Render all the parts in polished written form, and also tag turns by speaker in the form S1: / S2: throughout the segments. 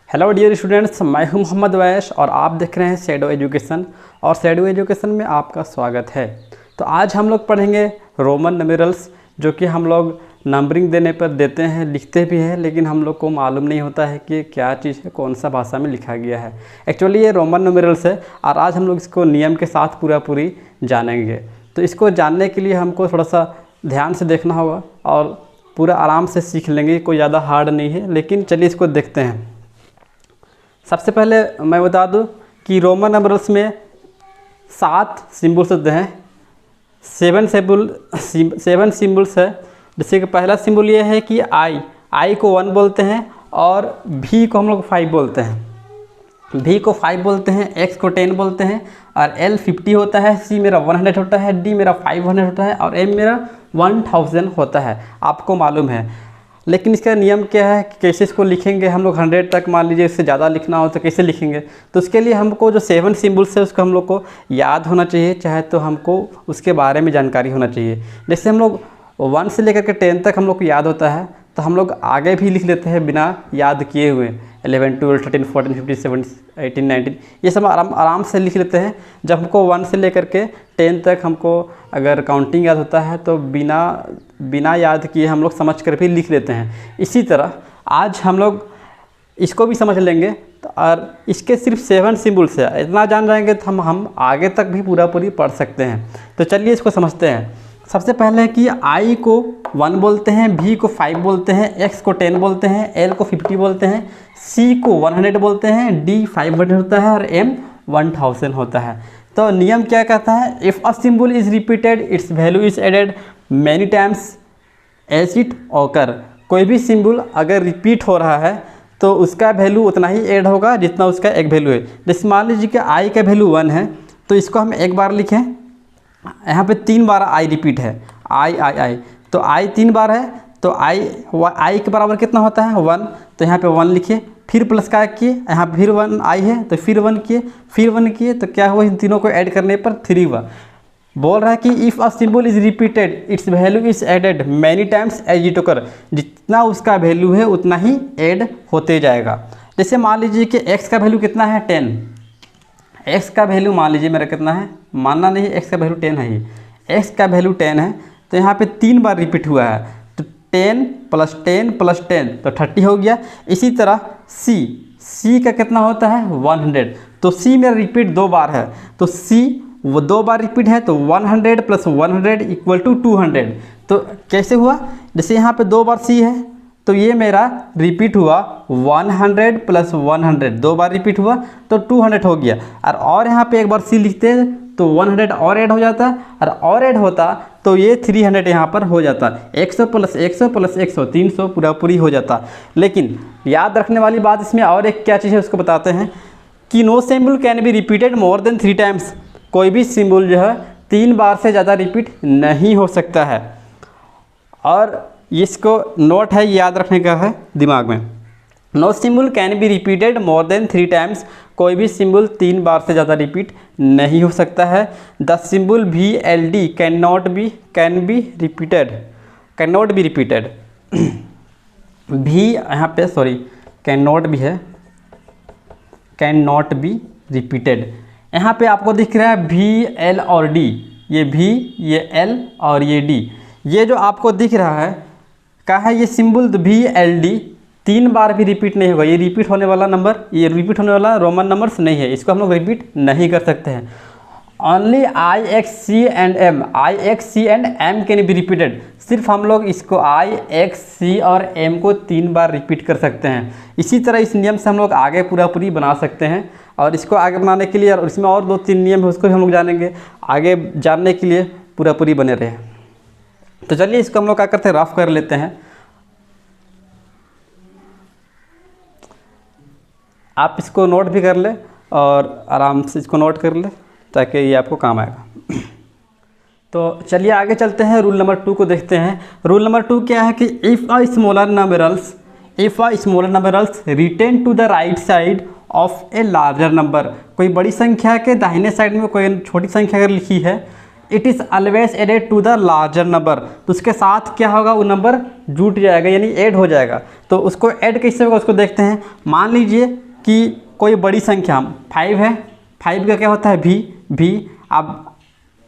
S1: Hello dear students, मैं हूं मोहम्मद वैश और आप देख रहे हैं शैडो एजुकेशन और शैडो एजुकेशन में आपका स्वागत है। तो आज हम लोग पढ़ेंगे रोमन न्यूमेरल्स, जो कि हम लोग नंबरिंग देने पर देते हैं, लिखते भी हैं, लेकिन हम लोग को मालूम नहीं होता है कि क्या चीज़ है, कौन सा भाषा में लिखा गया है। एक्चुअली ये रोमन न्यूमेरल्स है और आज हम लोग इसको नियम के साथ पूरी जानेंगे। तो इसको जानने के लिए हमको थोड़ा सा ध्यान से देखना होगा और पूरा आराम से सीख लेंगे। कोई ज़्यादा हार्ड नहीं है, लेकिन चलिए इसको देखते हैं। सबसे पहले मैं बता दूं कि रोमन नंबर्स में 7 सिंबल्स होते हैं, 7 सिंबल्स है। जैसे कि पहला सिंबल ये है कि आई को 1 बोलते हैं और भी को हम लोग 5 बोलते हैं। भी को 5 बोलते हैं, एक्स को 10 बोलते हैं और एल 50 होता है, सी मेरा 100 होता है, डी मेरा 500 होता है और एम मेरा 1000 होता है। आपको मालूम है, लेकिन इसका नियम क्या है कि कैसे इसको लिखेंगे। हम लोग 100 तक मान लीजिए, इससे ज़्यादा लिखना हो तो कैसे लिखेंगे। तो उसके लिए हमको जो 7 सिंबल्स है उसको हम लोग को याद होना चाहिए, चाहे तो हमको उसके बारे में जानकारी होना चाहिए। जैसे हम लोग 1 से लेकर के 10 तक हम लोग को याद होता है, तो हम लोग आगे भी लिख लेते हैं बिना याद किए हुए। 11, 12, 13, 14, 15, 17, 18, 19 ये सब आराम से लिख लेते हैं। जब हमको 1 से लेकर के 10 तक हमको अगर काउंटिंग याद होता है तो बिना याद किए हम लोग समझ कर भी लिख लेते हैं। इसी तरह आज हम लोग इसको भी समझ लेंगे और इसके सिर्फ 7 सिंबल्स है, इतना जान जाएंगे तो हम आगे तक भी पूरी पढ़ सकते हैं। तो चलिए इसको समझते हैं। सबसे पहले है कि आई को 1 बोलते हैं, भी को 5 बोलते हैं, एक्स को 10 बोलते हैं, एल को 50 बोलते हैं, सी को 100 बोलते हैं, डी 500 होता है और एम 1000 होता है। तो नियम क्या कहता है? If a symbol is repeated its value is added many times as it occur. कोई भी सिंबल अगर रिपीट हो रहा है तो उसका वैल्यू उतना ही ऐड होगा जितना उसका एक वैल्यू है। जैसे मान लीजिए कि आई का वैल्यू 1 है, तो इसको हम एक बार लिखें। यहाँ पे 3 बार आई रिपीट है, आई तो आई 3 बार है, तो आई के बराबर कितना होता है? 1। तो यहाँ पे 1 लिखिए, फिर प्लस का किए, यहाँ फिर 1 आई है तो फिर 1 किए, फिर 1 किए, तो क्या हुआ? इन तीनों को ऐड करने पर 3 हुआ। बोल रहा है कि if a symbol is repeated its value is added many times as it occur. जितना उसका वैल्यू है उतना ही ऐड होते जाएगा। जैसे मान लीजिए कि एक्स का वैल्यू कितना है? 10। एक्स का वैल्यू मान लीजिए मेरा कितना है, मानना नहीं, एक्स का वैल्यू 10 है ही। एक्स का वैल्यू 10 है, तो यहाँ पे 3 बार रिपीट हुआ है, तो 10 + 10 + 10 तो 30 हो गया। इसी तरह सी का कितना होता है? 100। तो सी मेरा रिपीट 2 बार है, तो सी वो 2 बार रिपीट है, तो 100 + 100 = 200। तो कैसे हुआ? जैसे यहाँ पे 2 बार सी है, तो ये मेरा रिपीट हुआ 100 + 100, 2 बार रिपीट हुआ तो 200 हो गया। और यहाँ पे एक बार सी लिखते हैं तो 100 और ऐड हो जाता, और ऐड होता तो ये 300 यहाँ पर हो जाता। 100 + 100 + 100 300 पूरी हो जाता। लेकिन याद रखने वाली बात इसमें और एक क्या चीज़ है उसको बताते हैं कि no symbol can be repeated more than 3 times. कोई भी सिंबल जो है 3 बार से ज़्यादा रिपीट नहीं हो सकता है। और इसको नोट है, याद रखने का है दिमाग में। No symbol can be repeated more than 3 times. कोई भी सिंबल 3 बार से ज़्यादा रिपीट नहीं हो सकता है। The symbol VLD can be repeated भी यहाँ पे कैन नॉट भी है, कैन नॉट बी रिपीटेड। यहाँ पे आपको दिख रहा है V, L और D, ये V, ये L और ये D। ये जो आपको दिख रहा है क्या है? ये सिंबल VLD 3 बार भी रिपीट नहीं होगा। ये रिपीट होने वाला नंबर, ये रिपीट होने वाला रोमन नंबर्स नहीं है, इसको हम लोग रिपीट नहीं कर सकते हैं। Only I, X, C and M can be repeated. सिर्फ हम लोग इसको I, X, C और M को 3 बार रिपीट कर सकते हैं। इसी तरह इस नियम से हम लोग आगे पूरी बना सकते हैं। और इसको आगे बनाने के लिए और इसमें और 2-3 नियम है, उसको भी हम लोग जानेंगे। आगे जानने के लिए पूरी बने रहे। तो चलिए इसको हम लोग क्या करते हैं, रफ कर लेते हैं। आप इसको नोट भी कर ले और आराम से इसको नोट कर ले ताकि ये आपको काम आएगा। तो चलिए आगे चलते हैं, रूल नंबर 2 को देखते हैं। रूल नंबर 2 क्या है कि if a smaller numerals written to the right side of a larger number. कोई बड़ी संख्या के दाहिने साइड में कोई छोटी संख्या अगर लिखी है it is always added to the larger number, तो उसके साथ क्या होगा, वो नंबर जुट जाएगा यानी ऐड हो जाएगा। तो उसको ऐड कैसे होगा उसको देखते हैं। मान लीजिए कि कोई बड़ी संख्या 5 है, 5 का क्या होता है भी। अब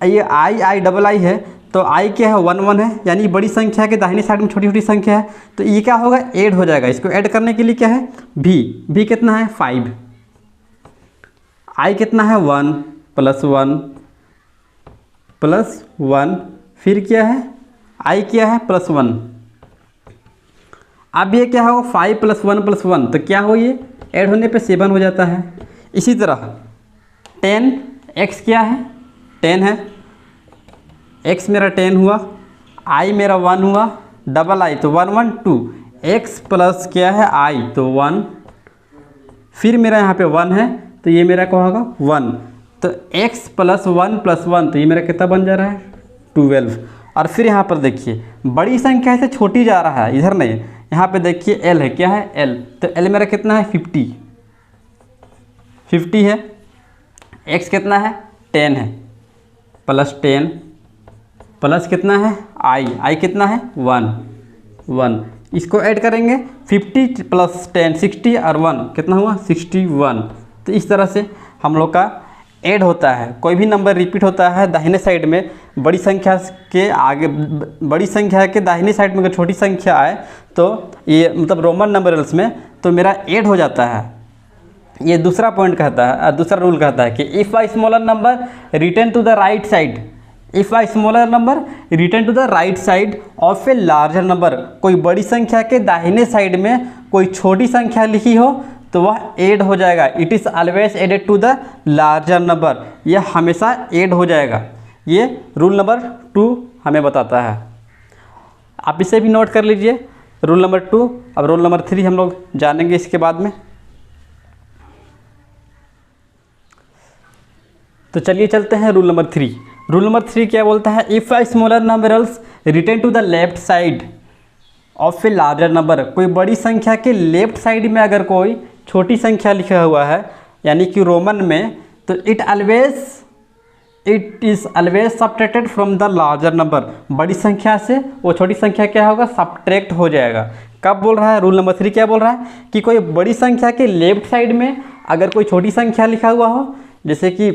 S1: ये आई डबल आई है, तो आई क्या है 1 1 है, यानी बड़ी संख्या के दाहिनी साइड में छोटी छोटी संख्या है, तो ये क्या होगा ऐड हो जाएगा। इसको ऐड करने के लिए क्या है भी कितना है 5, आई कितना है 1 प्लस 1, फिर क्या है आई क्या है +1। अब ये क्या होगा 5 + 1 + 1, तो क्या हो ये ऐड होने पे 7 हो जाता है। इसी तरह 10 x क्या है 10 है, x मेरा 10 हुआ, i मेरा 1 हुआ, डबल आई तो 1 1 2, x प्लस क्या है i तो 1, फिर मेरा यहाँ पे 1 है तो ये मेरा क्या होगा 1, तो x + 1 + 1 तो ये मेरा कितना बन जा रहा है 12। और फिर यहाँ पर देखिए बड़ी संख्या से छोटी जा रहा है, इधर नहीं, यहाँ पे देखिए l है, क्या है l, तो l मेरा कितना है 50 है, x कितना है 10 है, +10 प्लस कितना है i कितना है 1, इसको ऐड करेंगे 50 + 10 60 और 1 कितना हुआ 61। तो इस तरह से हम लोग का ऐड होता है। कोई भी नंबर रिपीट होता है दाहिने साइड में, बड़ी संख्या के आगे, बड़ी संख्या के दाहिने साइड में अगर छोटी संख्या आए तो ये मतलब रोमन नंबरल्स में तो मेरा ऐड हो जाता है। ये दूसरा पॉइंट कहता है, दूसरा रूल कहता है कि if a smaller number return to the right side, if a smaller number return to the right side of a larger number, कोई बड़ी संख्या के दाहिने साइड में कोई छोटी संख्या लिखी हो तो वह ऐड हो जाएगा। It is always added to the larger number, यह हमेशा ऐड हो जाएगा। ये रूल नंबर 2 हमें बताता है, आप इसे भी नोट कर लीजिए रूल नंबर 2। अब रूल नंबर 3 हम लोग जानेंगे इसके बाद में। तो चलिए चलते हैं रूल नंबर 3। रूल नंबर 3 क्या बोलता है, if a smaller numerals written to the left side of a larger number, कोई बड़ी संख्या के लेफ्ट साइड में अगर कोई छोटी संख्या लिखा हुआ है यानी कि रोमन में, तो it is always subtracted from the larger number, बड़ी संख्या से वो छोटी संख्या क्या होगा सब्ट्रैक्ट हो जाएगा। कब बोल रहा है रूल नंबर 3 क्या बोल रहा है कि कोई बड़ी संख्या के लेफ्ट साइड में अगर कोई छोटी संख्या लिखा हुआ हो, जैसे कि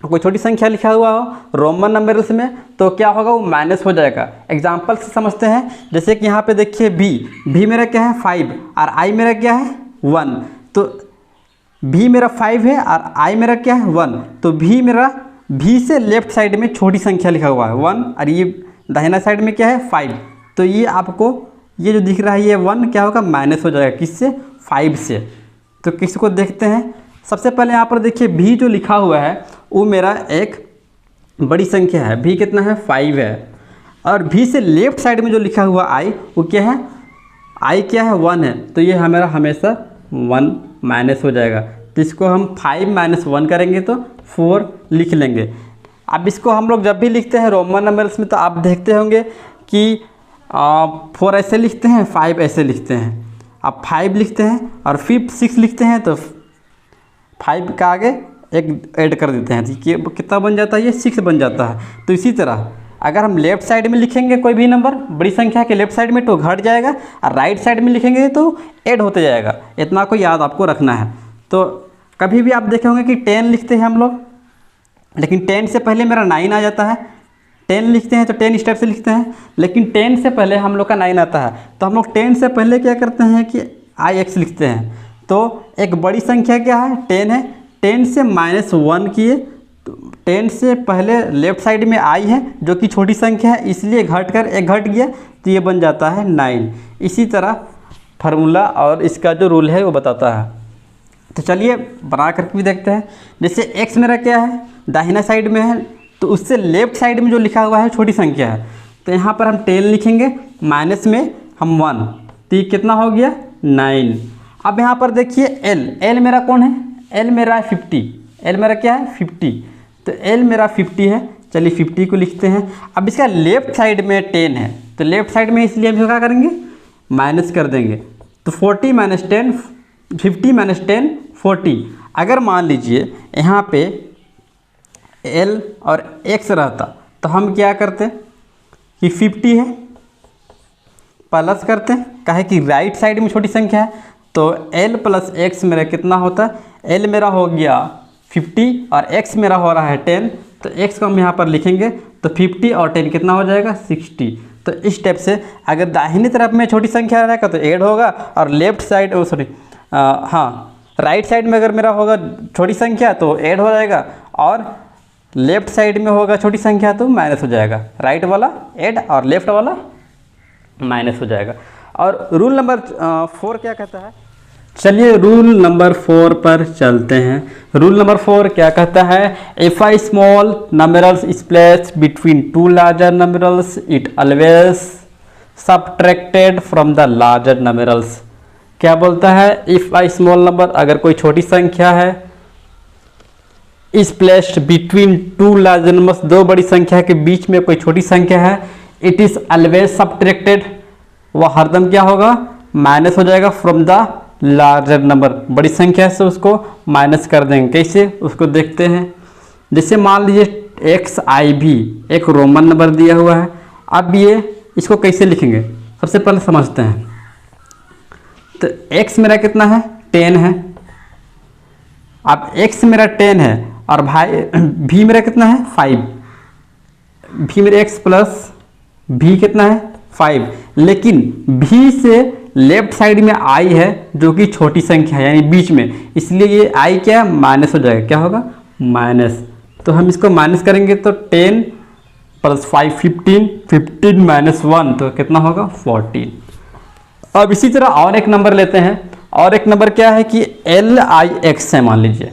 S1: कोई छोटी संख्या लिखा हुआ हो रोमन नंबर्स में, तो क्या होगा वो माइनस हो जाएगा। एग्जाम्पल से समझते हैं, जैसे कि यहाँ पे देखिए भी मेरा क्या है 5 और आई मेरा क्या है 1, तो भी मेरा 5 है और आई मेरा क्या है 1, तो भी से लेफ्ट साइड में छोटी संख्या लिखा हुआ है 1 और ये दाहिना साइड में क्या है 5, तो ये आपको ये जो दिख रहा है ये 1 क्या होगा माइनस हो जाएगा, किससे 5 से। तो किसको देखते हैं, सबसे पहले यहाँ पर देखिए भी जो लिखा हुआ है वो मेरा एक बड़ी संख्या है, भी कितना है 5 है, और भी से लेफ्ट साइड में जो लिखा हुआ आई वो क्या है आई क्या है 1 है, तो ये हमारा हमेशा 1 माइनस हो जाएगा। तो इसको हम 5 - 1 करेंगे तो 4 लिख लेंगे। अब इसको हम लोग जब भी लिखते हैं रोमन नंबर्स में तो आप देखते होंगे कि 4 ऐसे लिखते हैं, 5 ऐसे लिखते हैं। आप 5 लिखते हैं और फिर 6 लिखते हैं तो 5 का आगे एक ऐड कर देते हैं, ठीक है, कितना बन जाता है ये 6 बन जाता है। तो इसी तरह अगर हम लेफ़्ट साइड में लिखेंगे कोई भी नंबर बड़ी संख्या के लेफ़्ट साइड में तो घट जाएगा, और राइट साइड में लिखेंगे तो ऐड होते जाएगा। इतना को याद आपको रखना है। तो कभी भी आप देखे होंगे कि 10 लिखते हैं हम लोग, लेकिन 10 से पहले मेरा 9 आ जाता है। 10 लिखते हैं तो 10 स्टेप से लिखते हैं, लेकिन 10 से पहले हम लोग का 9 आता है, तो हम लोग 10 से पहले क्या करते हैं कि IX लिखते हैं। तो एक बड़ी संख्या क्या है 10 है, 10 से -1 किए, तो 10 से पहले लेफ्ट साइड में आई है जो कि छोटी संख्या है, इसलिए घट कर एक घट गया तो ये बन जाता है 9। इसी तरह फार्मूला और इसका जो रूल है वो बताता है। तो चलिए बना करके भी देखते हैं। जैसे x मेरा क्या है दाहिना साइड में है, तो उससे लेफ्ट साइड में जो लिखा हुआ है छोटी संख्या है, तो यहाँ पर हम 10 लिखेंगे, माइनस में हम 1, तो ये कितना हो गया 9। अब यहाँ पर देखिए l मेरा कौन है, l मेरा है 50, l मेरा क्या है 50, तो l मेरा 50 है। चलिए 50 को लिखते हैं। अब इसका लेफ्ट साइड में 10 है, तो लेफ्ट साइड में इसलिए हम क्या करेंगे माइनस कर देंगे, तो 40 - 10 50 - 10 40। अगर मान लीजिए यहाँ पे l और x रहता तो हम क्या करते हैं कि 50 है, प्लस करते हैं, काहे कि राइट साइड में छोटी संख्या है, तो l प्लस एक्स मेरा कितना होता है, l मेरा हो गया 50 और x मेरा हो रहा है 10, तो x को हम यहाँ पर लिखेंगे तो 50 और 10 कितना हो जाएगा 60। तो इस स्टेप से अगर दाहिनी तरफ में छोटी संख्या रहेगा तो ऐड होगा, और लेफ्ट साइड राइट साइड में अगर मेरा होगा छोटी संख्या तो ऐड हो जाएगा, और लेफ्ट साइड में होगा छोटी संख्या तो माइनस हो जाएगा। राइट वाला ऐड और लेफ्ट वाला माइनस हो जाएगा। और रूल नंबर 4 क्या कहता है, चलिए रूल नंबर 4 पर चलते हैं। रूल नंबर 4 क्या कहता है, if a small numerals is placed between two larger numerals it always subtracted from the larger numerals। क्या बोलता है, इफ a small number, अगर कोई छोटी संख्या है, is placed between two larger numbers, दो बड़ी संख्या के बीच में कोई छोटी संख्या है, it is always subtracted, वह हरदम क्या होगा, माइनस हो जाएगा फ्रॉम द लार्जर नंबर, बड़ी संख्या से उसको माइनस कर देंगे। कैसे, उसको देखते हैं। जैसे मान लीजिए एक्स आई भी एक रोमन नंबर दिया हुआ है, अब ये इसको कैसे लिखेंगे सबसे पहले समझते हैं। तो एक्स मेरा कितना है 10 है, अब एक्स मेरा 10 है और भाई भी मेरा कितना है 5, भी मेरा एक्स प्लस भी कितना है 5, लेकिन भी से लेफ्ट साइड में आई है जो कि छोटी संख्या है यानी बीच में, इसलिए ये आई क्या माइनस हो जाएगा, क्या होगा माइनस। तो हम इसको माइनस करेंगे तो 10 प्लस 5 15, 15 माइनस 1 तो कितना होगा 14। अब इसी तरह और एक नंबर लेते हैं, और एक नंबर क्या है कि एल आई एक्स है मान लीजिए,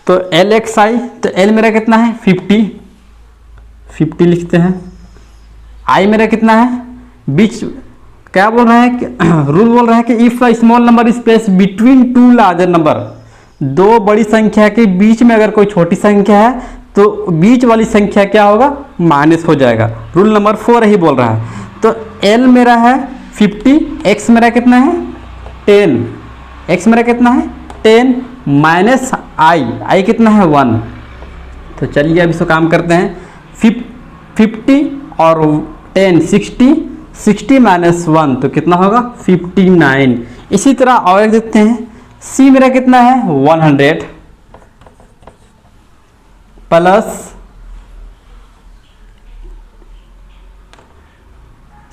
S1: तो एल एक्स आई, तो एल मेरा कितना है 50 लिखते हैं, आई मेरा कितना है बीच, क्या बोल रहा है कि रूल बोल रहा है कि if a small number is place between two larger number, दो बड़ी संख्या के बीच में अगर कोई छोटी संख्या है तो बीच वाली संख्या क्या होगा माइनस हो जाएगा। रूल नंबर 4 ही बोल रहा है। तो L मेरा है 50, x मेरा कितना है 10, x मेरा कितना है 10 माइनस आई कितना है 1। तो चलिए अब इसको काम करते हैं, 50 और 10 60 माइनस 1 तो कितना होगा 59। इसी तरह और एक देखते हैं, C मेरा कितना है 100 प्लस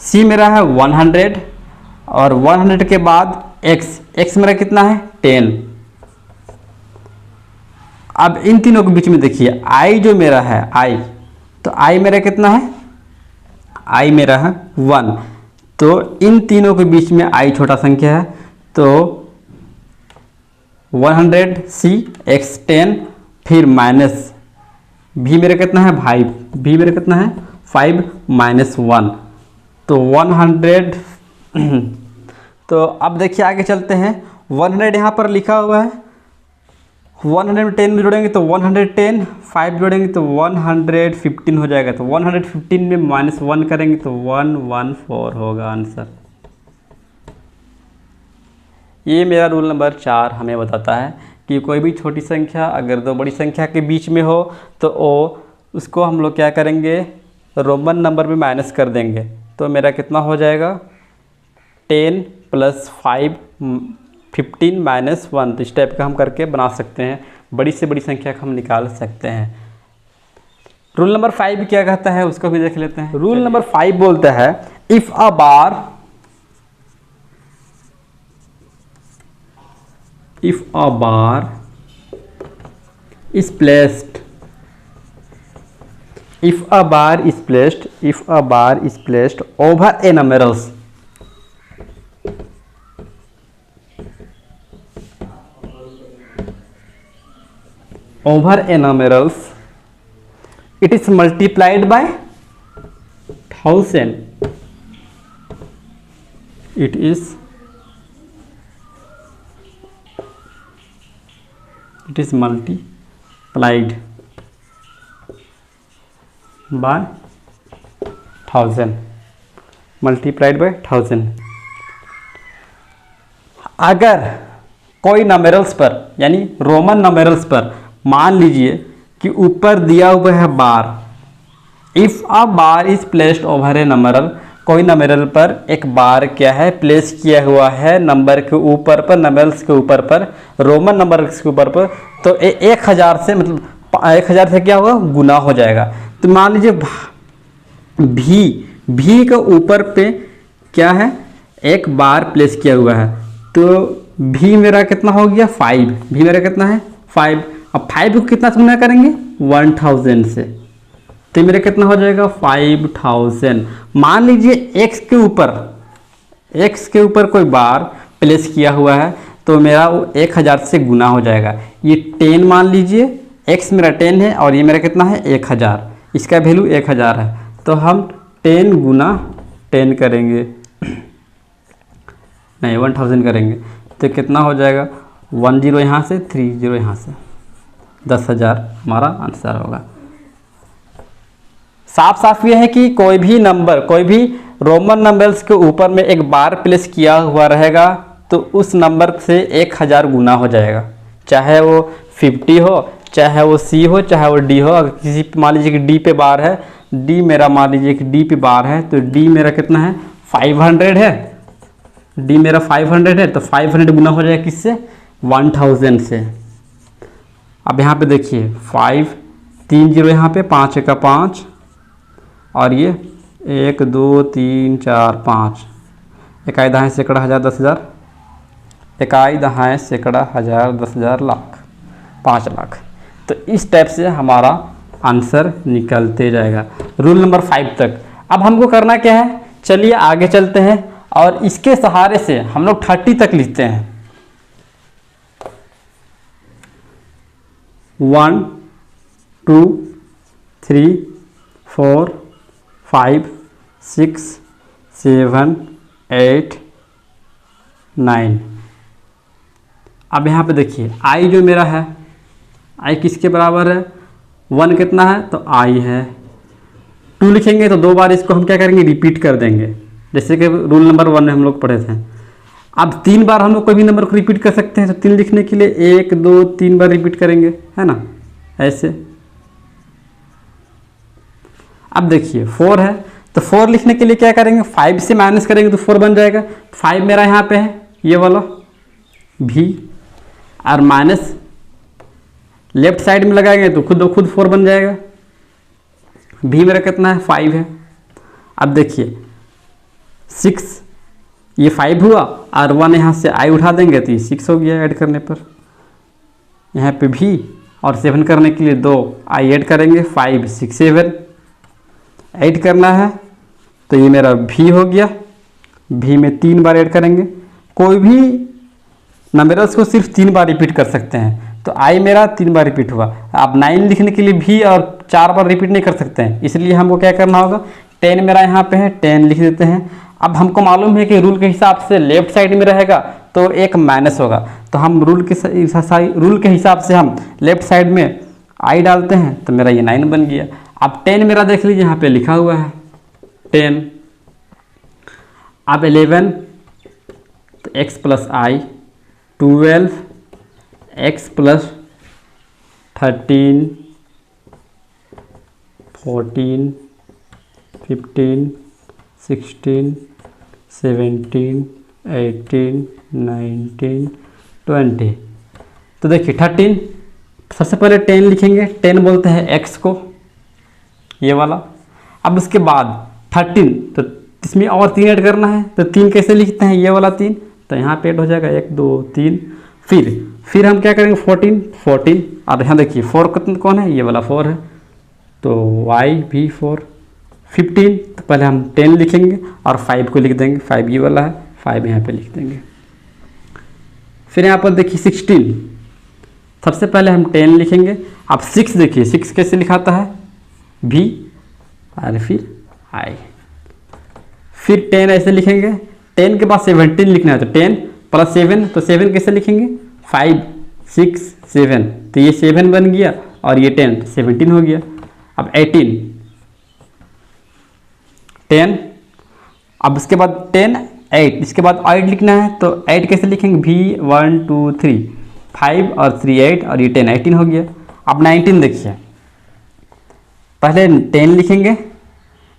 S1: C मेरा है 100 और 100 के बाद x मेरा कितना है 10। अब इन तीनों के बीच में देखिए i जो मेरा है i, तो i मेरा कितना है, i मेरा है 1, तो इन तीनों के बीच में i छोटा संख्या है, तो 100c x 10 फिर माइनस भी मेरा कितना है भाई, भी मेरा कितना है 5 माइनस 1 तो 100। तो अब देखिए आगे चलते हैं, 100 यहाँ पर लिखा हुआ है, 110 में जोड़ेंगे तो 110, 5 जोड़ेंगे तो 115 हो जाएगा, तो 115 में माइनस 1 करेंगे तो 114 होगा आंसर। ये मेरा रूल नंबर 4 हमें बताता है कि कोई भी छोटी संख्या अगर दो बड़ी संख्या के बीच में हो तो उसको हम लोग क्या करेंगे रोमन नंबर में माइनस कर देंगे, तो मेरा कितना हो जाएगा 10 प्लस 5 15 माइनस 1। तो इस टाइप का हम करके बना सकते हैं, बड़ी से बड़ी संख्या का हम निकाल सकते हैं। रूल नंबर 5 क्या कहता है उसको भी देख लेते हैं। रूल नंबर 5 बोलता है if a bar is placed over a numerals it is multiplied by 1000, it is multiplied by 1000, multiplied by 1000। अगर कोई नंबरल्स पर यानी रोमन नंबरल्स पर मान लीजिए कि ऊपर दिया हुआ है bar, if a bar is placed over a number, कोई नंबर पर एक बार क्या है प्लेस किया हुआ है नंबर के ऊपर पर, नंबर्स के ऊपर पर, रोमन नंबर के ऊपर पर, तो 1000 से मतलब 1000 से क्या होगा गुना हो जाएगा। तो मान लीजिए भी के ऊपर पे क्या है एक बार प्लेस किया हुआ है, तो भी मेरा कितना हो गया 5, भी मेरा कितना है 5। अब 5 को कितना से गुना करेंगे 1000 से, तो मेरा कितना हो जाएगा 5000। मान लीजिए x के ऊपर कोई बार प्लेस किया हुआ है तो मेरा वो 1000 से गुना हो जाएगा। ये 10 मान लीजिए, x मेरा 10 है और ये मेरा कितना है 1000, इसका वैल्यू 1000 है, तो हम 10 गुना 10 करेंगे, नहीं 1000 करेंगे, तो कितना हो जाएगा 1 0 यहाँ से 3 0 यहाँ से, 10,000 हमारा आंसर होगा। साफ साफ ये है कि कोई भी नंबर, कोई भी रोमन नंबर्स के ऊपर में एक बार प्लेस किया हुआ रहेगा तो उस नंबर से 1000 गुना हो जाएगा, चाहे वो 50 हो, चाहे वो C हो, चाहे वो D हो। अगर किसी मान लीजिए कि D पे बार है, D मेरा मान लीजिए कि D पे बार है, तो D मेरा कितना है 500 है, D मेरा 500 है, तो 500 गुना हो जाएगा किससे 1000 से। अब यहाँ पे देखिए 5 3 0 यहाँ पे 5 1 5 और ये 1 2 3 4 5, इकाई दहाई सैकड़ा हज़ार 10,000, इकाई दहाई सैकड़ा हज़ार 10,000 लाख 5 लाख। तो इस टाइप से हमारा आंसर निकलते जाएगा रूल नंबर 5 तक। अब हमको करना क्या है, चलिए आगे चलते हैं और इसके सहारे से हम लोग 30 तक लिखते हैं। 1 2 3 4 5 6 7 8 9। अब यहाँ पे देखिए आई जो मेरा है, आई किसके बराबर है 1 कितना है तो आई है। 2 लिखेंगे तो 2 बार इसको हम क्या करेंगे रिपीट कर देंगे, जैसे कि रूल नंबर 1 में हम लोग पढ़े थे। अब 3 बार हम लोग कोई भी नंबर को रिपीट कर सकते हैं, तो 3 लिखने के लिए 1 2 3 बार रिपीट करेंगे, है ना, ऐसे। अब देखिए 4 है, तो 4 लिखने के लिए क्या करेंगे 5 से माइनस करेंगे तो 4 बन जाएगा। 5 मेरा यहाँ पे है ये वाला भी, और माइनस लेफ्ट साइड में लगाएंगे तो खुद 4 बन जाएगा। भी मेरा कितना है 5 है। अब देखिए 6 ये 5 हुआ और 1 यहाँ से आई उठा देंगे तो ये 6 हो गया ऐड करने पर। यहाँ पे भी और 7 करने के लिए 2 आई ऐड करेंगे, 5 6 7 ऐड करना है तो ये मेरा भी हो गया। भी में 3 बार ऐड करेंगे, कोई भी नंबर्स को सिर्फ 3 बार रिपीट कर सकते हैं, तो आई मेरा 3 बार रिपीट हुआ। आप 9 लिखने के लिए भी और 4 बार रिपीट नहीं कर सकते हैं, इसलिए हमको क्या करना होगा 10 मेरा यहाँ पे है 10 लिख देते हैं। अब हमको मालूम है कि रूल के हिसाब से लेफ्ट साइड में रहेगा तो एक माइनस होगा, तो हम रूल के हिसाब से हम लेफ्ट साइड में आई डालते हैं, तो मेरा ये 9 बन गया। अब 10 मेरा देख लीजिए यहाँ पे लिखा हुआ है 10। अब 11 तो x प्लस आई, 12 x प्लस 13 14 15 16 17 18 19 20। तो देखिए 13 सबसे पहले 10 लिखेंगे, 10 बोलते हैं x को ये वाला। अब उसके बाद 13 तो इसमें और 3 ऐड करना है, तो 3 कैसे लिखते हैं ये वाला 3, तो यहाँ पे ऐड हो जाएगा 1 2 3। फिर हम क्या करेंगे 14 और यहाँ देखिए 4 कौन है ये वाला 4 है, तो y भी 4। 15 तो पहले हम 10 लिखेंगे और 5 को लिख देंगे, 5 ये वाला है 5 यहाँ पे लिख देंगे। फिर यहाँ पर देखिए 16 सबसे पहले हम 10 लिखेंगे। अब 6 देखिए 6 कैसे लिखाता है भी और फिर आई। फिर 10 ऐसे लिखेंगे, 10 के बाद 17 लिखना है तो 10 प्लस 7, तो 7 कैसे लिखेंगे 5 6 7, तो ये 7 बन गया और ये 10 17 हो गया। अब 18 10, अब उसके बाद 10 8, इसके बाद 8 लिखना है तो 8 कैसे लिखेंगे भी 1 2 3 5 और 3 8 और ये 10 18 हो गया। अब 19 देखिए पहले 10 लिखेंगे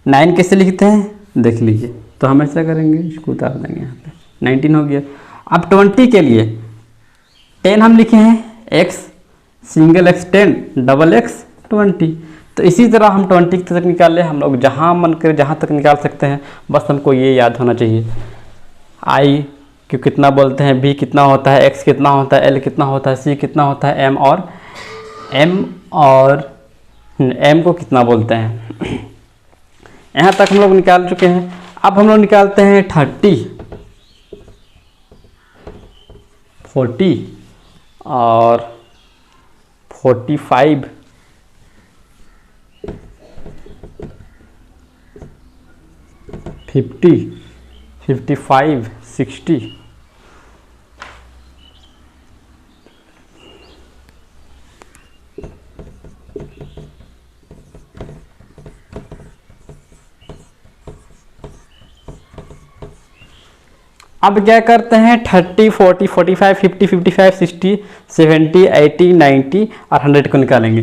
S1: 9 कैसे लिखते हैं देख लीजिए, तो हम ऐसा करेंगे, इसको उतार देंगे यहाँ पे, 19 हो गया। अब 20 के लिए 10 हम लिखे हैं x, single x 10, double x 20। तो इसी तरह हम 20 तक निकाल ले, हम लोग जहाँ मन करे जहाँ तक निकाल सकते हैं, बस हमको ये याद होना चाहिए। i क्यों कितना बोलते हैं, b कितना होता है, x कितना होता है, l कितना होता है, c कितना होता है, m को कितना बोलते हैं। यहाँ तक हम लोग निकाल चुके हैं। अब हम लोग निकालते हैं 30, 40 और 45, 50, 55, 60। अब क्या करते हैं 30, 40, 45, 50, 55, 60, 70, 80, 90 और 100 को निकालेंगे।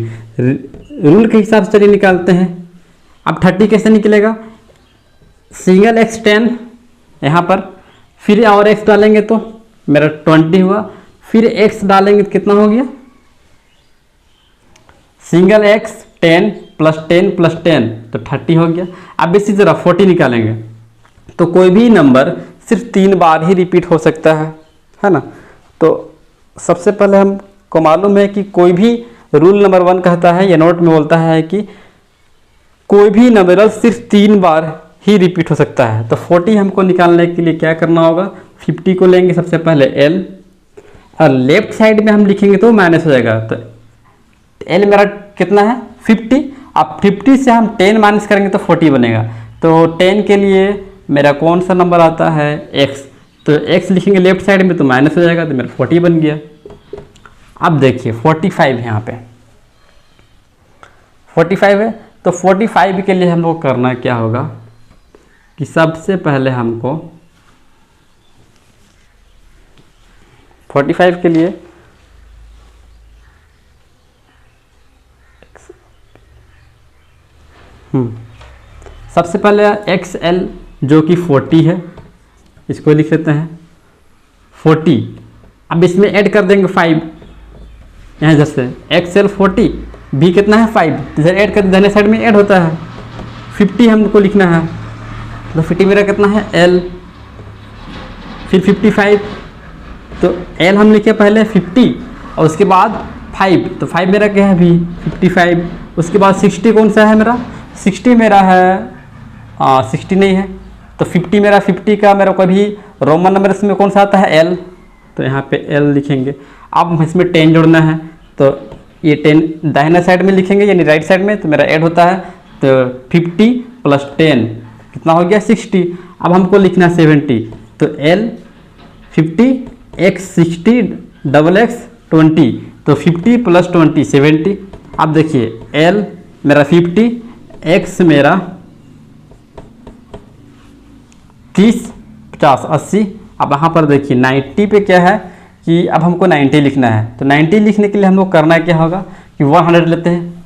S1: रूल के हिसाब से चलिए निकालते हैं। अब 30 कैसे निकलेगा, सिंगल x 10 यहाँ पर, फिर और x डालेंगे तो मेरा 20 हुआ, फिर x डालेंगे तो कितना हो गया, सिंगल x 10 प्लस 10 प्लस 10 तो 30 हो गया। अब इसी तरह 40 निकालेंगे तो कोई भी नंबर सिर्फ 3 बार ही रिपीट हो सकता है ना। तो सबसे पहले हमको मालूम है कि कोई भी रूल नंबर 1 कहता है, या नोट में बोलता है कि कोई भी नंबर सिर्फ 3 बार ही रिपीट हो सकता है। तो 40 हमको निकालने के लिए क्या करना होगा, 50 को लेंगे सबसे पहले l, और लेफ्ट साइड में हम लिखेंगे तो माइनस हो जाएगा। तो l मेरा कितना है 50, अब 50 से हम 10 माइनस करेंगे तो 40 बनेगा। तो 10 के लिए मेरा कौन सा नंबर आता है x, तो x लिखेंगे लेफ्ट साइड में तो माइनस हो जाएगा, तो मेरा 40 बन गया। अब देखिए 45 है, यहाँ पे 45 है, तो 45 के लिए हम लोग करना क्या होगा कि सबसे पहले हमको 45 के लिए सबसे पहले XL जो कि 40 है, इसको लिख लेते हैं 40। अब इसमें ऐड कर देंगे 5, यहाँ जैसे XL 40, B कितना है 5, इधर ऐड कर दाहिने साइड में ऐड होता है, 50 हमको लिखना है। तो 50 मेरा कितना है L, फिर 55, तो L हम लिखे पहले 50 और उसके बाद 5, तो 5 मेरा क्या है भी 55। उसके बाद 60 कौन सा है मेरा, 60 मेरा है 60 नहीं है, तो 50 मेरा 50 का मेरा कोई भी रोमन नंबर इसमें कौन सा आता है L, तो यहाँ पे L लिखेंगे। अब इसमें 10 जोड़ना है, तो ये 10 दाहिने साइड में लिखेंगे यानी राइट साइड में, तो मेरा ऐड होता है, तो 50 प्लस 10 कितना हो गया 60। अब हमको लिखना है 70, तो L 50, X 60, डबल X 20, तो 50 प्लस 20 70। अब देखिए L मेरा 50, X मेरा 30, 50, 80। अब यहाँ पर देखिए 90 पे क्या है कि अब हमको 90 लिखना है, तो 90 लिखने के लिए हम लोग करना क्या होगा कि 100 लेते हैं।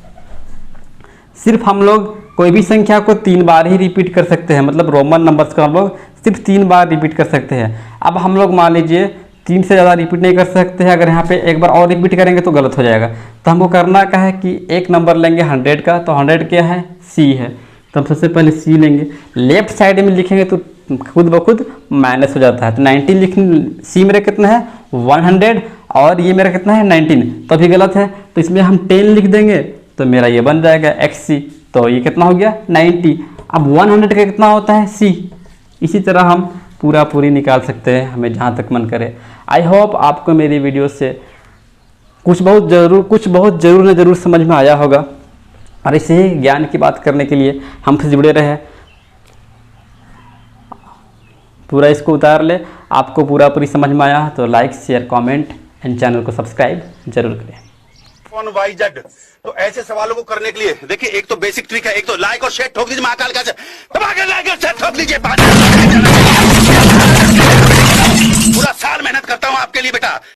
S1: सिर्फ हम लोग कोई भी संख्या को 3 बार ही रिपीट कर सकते हैं, मतलब रोमन नंबर्स को हम लोग सिर्फ 3 बार रिपीट कर सकते हैं। अब हम लोग मान लीजिए 3 से ज़्यादा रिपीट नहीं कर सकते हैं, अगर यहाँ पे एक बार और रिपीट करेंगे तो गलत हो जाएगा। तो हमको करना क्या है कि एक नंबर लेंगे 100 का, तो 100 क्या है C है, तो हम सबसे पहले C लेंगे। लेफ्ट साइड में लिखेंगे तो खुद ब खुद माइनस हो जाता है, तो 90 लिख C मेरा कितना है 100 और ये मेरा कितना है 19, तो अभी गलत है, तो इसमें हम 10 लिख देंगे तो मेरा ये बन जाएगा XC, तो ये कितना हो गया 90। अब 100 का कितना होता है C। इसी तरह हम पूरी निकाल सकते हैं, हमें जहाँ तक मन करे। आई होप आपको मेरी वीडियो से कुछ बहुत ज़रूर न ज़रूर समझ में आया होगा, और इसे ही ज्ञान की बात करने के लिए हमसे जुड़े रहे। पूरा इसको उतार ले, आपको पूरी समझ में आया तो like share comment and channel को सब्सक्राइब जरूर करें।
S2: YZ, तो ऐसे सवालों को करने के लिए देखिए एक तो बेसिक ट्रिक है, एक तो लाइक और शेयर ठोक दीजिए, महाकाल का लाइक और शेयर ठोक दीजिए। पूरा साल मेहनत करता हूं आपके लिए बेटा।